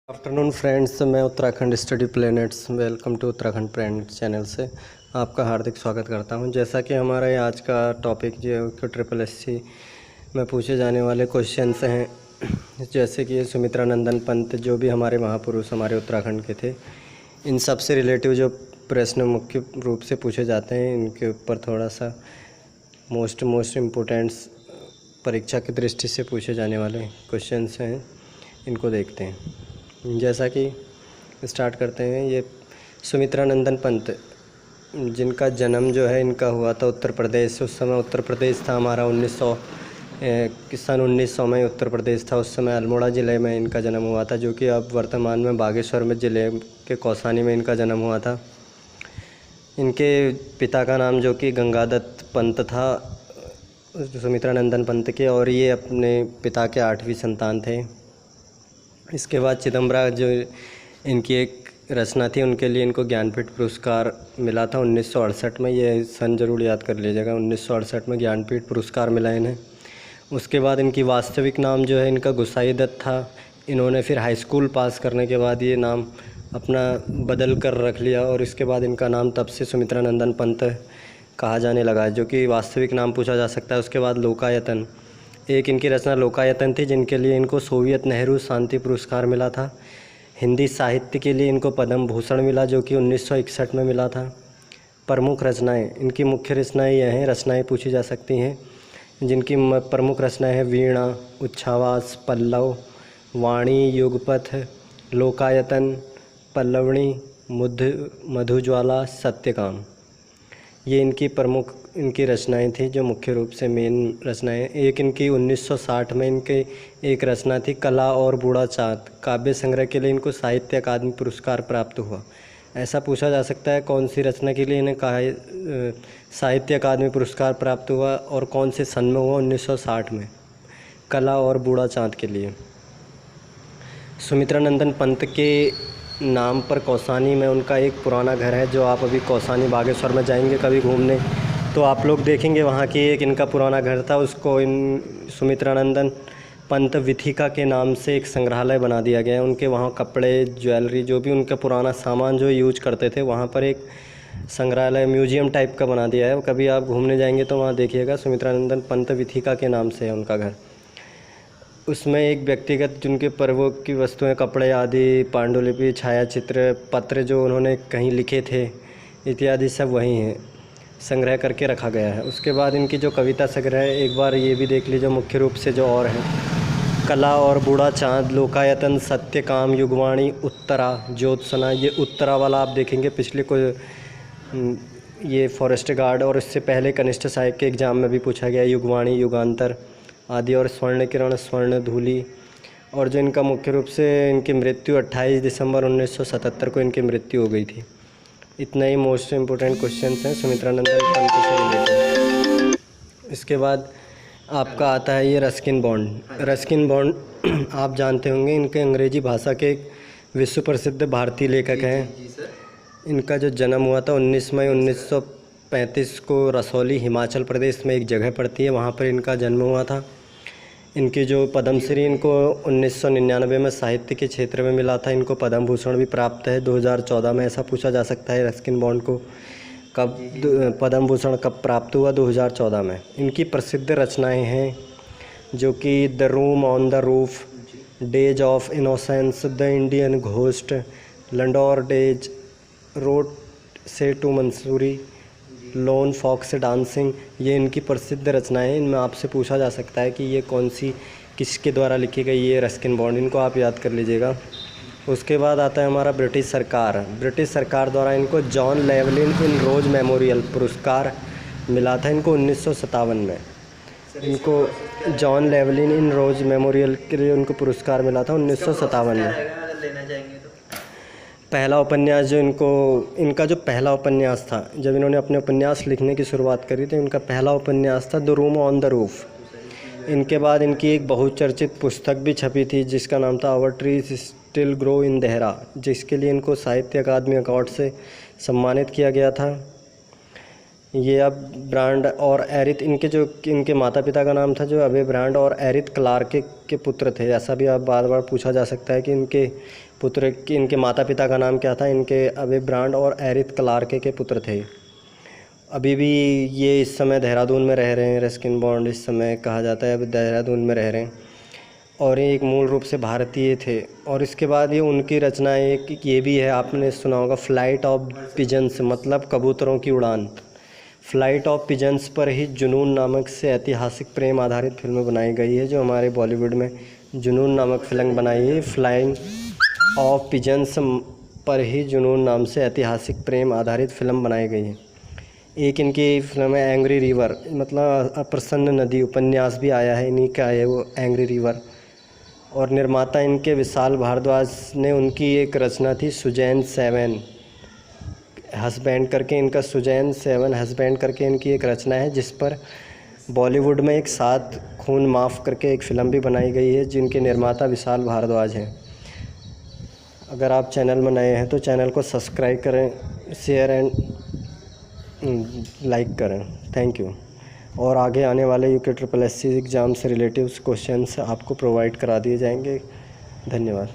Afternoon friends, मैं Uttarakhand study planets welcome to Uttarakhand planet channel से आपका हार्दिक स्वागत करता हूं। जैसा कि हमारा ये आज का टॉपिक जो है कि ट्रिपल एससी में पूछे जाने वाले क्वेश्चंस हैं, जैसे कि सुमित्रा नंदन पंत जो भी हमारे महापुरुष हमारे उत्तराखंड के थे, इन सब से रिलेटिव जो प्रश्न मुख्य रूप से पूछे जाते हैं, इनके ऊपर थोड़ा सा मोस्ट इम्पोर्टेंट्स परीक्षा की दृष्टि से पूछे जाने वाले क्वेश्चंस हैं, इनको देखते हैं। जैसा कि स्टार्ट करते हैं, ये सुमित्रा नंदन पंत जिनका जन्म जो है इनका हुआ था उत्तर प्रदेश। उस समय उत्तर प्रदेश था हमारा 1900 में उत्तर प्रदेश था। उस समय अल्मोड़ा ज़िले में इनका जन्म हुआ था, जो कि अब वर्तमान में बागेश्वर में ज़िले के कौसानी में इनका जन्म हुआ था। इनके पिता का नाम जो कि गंगादत्त पंत था, सुमित्रा नंदन पंत के, और ये अपने पिता के 8वीं संतान थे। इसके बाद चिदम्बरा जो इनकी एक रचना थी, उनके लिए इनको ज्ञानपीठ पुरस्कार मिला था 1968 में। ये सन ज़रूर याद कर लीजिएगा, 1968 में ज्ञानपीठ पुरस्कार मिला इन्हें। उसके बाद इनकी वास्तविक नाम जो है इनका गुसाई दत्त था। इन्होंने फिर हाई स्कूल पास करने के बाद ये नाम अपना बदल कर रख लिया, और इसके बाद इनका नाम तब से सुमित्रा नंदन पंत कहा जाने लगा, जो कि वास्तविक नाम पूछा जा सकता है। उसके बाद लोकायतन, एक इनकी रचना लोकायतन थी, जिनके लिए इनको सोवियत नेहरू शांति पुरस्कार मिला था। हिंदी साहित्य के लिए इनको पद्म भूषण मिला, जो कि 1961 में मिला था। प्रमुख रचनाएं, इनकी मुख्य रचनाएं यह हैं, रचनाएं पूछी जा सकती हैं, जिनकी प्रमुख रचनाएं हैं वीणा, उच्छ्वास, पल्लव, वाणी, युगपथ, लोकायतन, पल्लवणी, मधुज्वाला, सत्यकाम। ये इनकी प्रमुख रचनाएं थी, जो मुख्य रूप से मेन रचनाएं। एक इनकी 1960 में इनके एक रचना थी कला और बूढ़ा चाँद, काव्य संग्रह के लिए इनको साहित्य अकादमी पुरस्कार प्राप्त हुआ। ऐसा पूछा जा सकता है कौन सी रचना के लिए इन्हें साहित्य अकादमी पुरस्कार प्राप्त हुआ और कौन से सन में हुआ? 1960 में, कला और बूढ़ा चाँद के लिए। सुमित्रा नंदन पंत के नाम पर कौसानी में उनका एक पुराना घर है। जो आप अभी कौसानी बागेश्वर में जाएंगे कभी घूमने, तो आप लोग देखेंगे वहाँ की एक इनका पुराना घर था। उसको इन सुमित्रा नंदन पंत विथिका के नाम से एक संग्रहालय बना दिया गया है। उनके वहाँ कपड़े, ज्वेलरी, जो भी उनका पुराना सामान जो यूज करते थे, वहाँ पर एक संग्रहालय, म्यूजियम टाइप का बना दिया है। कभी आप घूमने जाएंगे तो वहाँ देखिएगा, सुमित्रा नंदन पंत विथिका के नाम से है उनका घर। उसमें एक व्यक्तिगत जिनके पर्वों की वस्तुएं, कपड़े आदि, पांडुलिपि, छायाचित्र, पत्र जो उन्होंने कहीं लिखे थे इत्यादि सब वहीं हैं, संग्रह करके रखा गया है। उसके बाद इनकी जो कविता संग्रह है, एक बार ये भी देख लीजिए मुख्य रूप से जो और है, कला और बूढ़ा चाँद, लोकायतन, सत्यकाम, युगवाणी, उत्तरा, ज्योत्सना। ये उत्तरा वाला आप देखेंगे पिछले कोई ये फॉरेस्ट गार्ड और इससे पहले कनिष्ठ सहायक के एग्ज़ाम में भी पूछा गया, युगवाणी, युगांतर आदि, और स्वर्ण किरण, स्वर्ण धूलि। और जो इनका मुख्य रूप से इनकी मृत्यु 28 दिसंबर 1977 को इनकी मृत्यु हो गई थी। इतना ही मोस्ट इम्पोर्टेंट क्वेश्चंस हैं सुमित्रा नंदन पंत से रिलेटेड। इसके बाद आपका आता है ये रस्किन बॉन्ड। रस्किन बॉन्ड आप जानते होंगे, इनके अंग्रेजी भाषा के एक विश्व प्रसिद्ध भारतीय लेखक हैं। इनका जो जन्म हुआ था 19 मई 1935 को रसौली, हिमाचल प्रदेश में एक जगह पड़ती है, वहाँ पर इनका जन्म हुआ था। इनकी जो पद्मश्री इनको 1999 में साहित्य के क्षेत्र में मिला था। इनको पद्म भूषण भी प्राप्त है 2014 में। ऐसा पूछा जा सकता है रस्किन बॉन्ड को कब पद्म भूषण कब प्राप्त हुआ? 2014 में। इनकी प्रसिद्ध रचनाएं हैं जो कि the room on the roof, days of innocence, the Indian ghost, Landour days, road से to Mussoorie, lone fox dancing. ये इनकी प्रसिद्ध रचनाएं हैं। इनमें आपसे पूछा जा सकता है कि ये कौन सी, किसके द्वारा लिखी गई ये रस्किन बॉन्ड, इनको आप याद कर लीजिएगा। उसके बाद आता है हमारा ब्रिटिश सरकार। ब्रिटिश सरकार द्वारा इनको जॉन लेवलिन इन रोज मेमोरियल पुरस्कार मिला था इनको 1957 में। इनको जॉन लेवलिन इन रोज मेमोरियल के लिए उनको पुरस्कार मिला था 1957 में। पहला उपन्यास जो इनका जो पहला उपन्यास था, जब इन्होंने अपने उपन्यास लिखने की शुरुआत करी तो इनका पहला उपन्यास था the room on the roof. इनके बाद इनकी एक बहुचर्चित पुस्तक भी छपी थी जिसका नाम था our trees still grow in Dehra, जिसके लिए इनको साहित्य अकादमी अवार्ड से सम्मानित किया गया था। ये अब ब्रांड और एरिथ, इनके माता पिता का नाम था जो अबे ब्रांड और एरिथ क्लार्क के पुत्र थे। ऐसा भी आप बार बार पूछा जा सकता है कि इनके पुत्र की, इनके माता पिता का नाम क्या था? इनके अबे ब्रांड और एरिथ क्लार्के के पुत्र थे। अभी भी ये इस समय देहरादून में रह रहे हैं। रस्किन बॉन्ड इस समय कहा जाता है अभी देहरादून में रह रहे हैं, और ये एक मूल रूप से भारतीय थे। और इसके बाद ये उनकी रचना एक ये भी है, आपने सुना होगा, फ्लाइट ऑफ पिजन्स, मतलब कबूतरों की उड़ान। फ्लाइट ऑफ पिजन्स पर ही जुनून नामक से ऐतिहासिक प्रेम आधारित फिल्म बनाई गई है, जो हमारे बॉलीवुड में जुनून नामक फिल्म बनाई है। फ्लाइंग ऑफ पिजन्स पर ही जुनून नाम से ऐतिहासिक प्रेम आधारित फिल्म बनाई गई है। एक इनकी फिल्म है एंग्री रिवर, मतलब अप्रसन्न नदी, उपन्यास भी आया है इन्हीं का है वो, एंग्री रिवर। और निर्माता इनके विशाल भारद्वाज ने, उनकी एक रचना थी सुजैन 7 हस्बैंड करके, इनका सुजैन 7 हस्बैंड करके इनकी एक रचना है, जिस पर बॉलीवुड में एक 7 खून माफ़ करके एक फ़िल्म भी बनाई गई है, जिनके निर्माता विशाल भारद्वाज हैं। अगर आप चैनल में नए हैं तो चैनल को सब्सक्राइब करें, शेयर एंड लाइक करें। Thank you. और आगे आने वाले UKSSC एग्ज़ाम से रिलेटिव क्वेश्चंस आपको प्रोवाइड करा दिए जाएंगे। धन्यवाद।